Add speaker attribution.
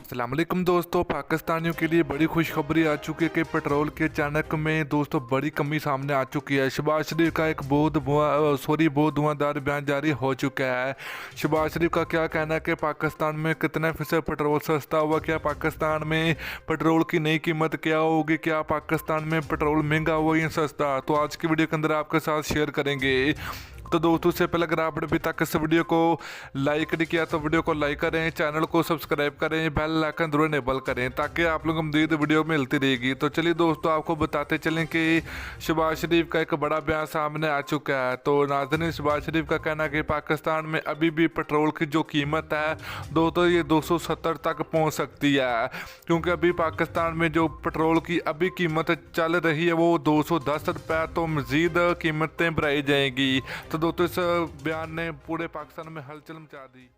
Speaker 1: अस्सलाम वालेकुम दोस्तों, पाकिस्तानियों के लिए बड़ी खुशखबरी आ चुकी है कि पेट्रोल के अचानक में दोस्तों बड़ी कमी सामने आ चुकी है। शहबाज शरीफ का एक बहुत धुआंधार बयान जारी हो चुका है। शहबाज शरीफ का क्या कहना है कि पाकिस्तान में कितने फीसद पेट्रोल सस्ता हुआ, क्या पाकिस्तान में पेट्रोल की नई कीमत क्या होगी, क्या पाकिस्तान में पेट्रोल महंगा हुआ या सस्ता, तो आज की वीडियो के अंदर आपके साथ शेयर करेंगे। तो दोस्तों से पहले अगर आपने अभी तक इस वीडियो को लाइक नहीं किया तो वीडियो को लाइक करें, चैनल को सब्सक्राइब करें, बेल आइकन जरूर इनेबल करें ताकि आप लोगों को मज़ीद वीडियो मिलती रहेगी। तो चलिए दोस्तों आपको बताते चलें कि शहबाज शरीफ का एक बड़ा बयान सामने आ चुका है। तो नाज़रीन, शहबाज शरीफ का कहना है कि पाकिस्तान में अभी भी पेट्रोल की जो कीमत है दोस्तों ये 270 तक पहुँच सकती है, क्योंकि अभी पाकिस्तान में जो पेट्रोल की अभी कीमत चल रही है वो 210 रुपये, तो मज़ीद कीमतें बढ़ाई जाएंगी। तो दोस्तों इस बयान ने पूरे पाकिस्तान में हलचल मचा दी।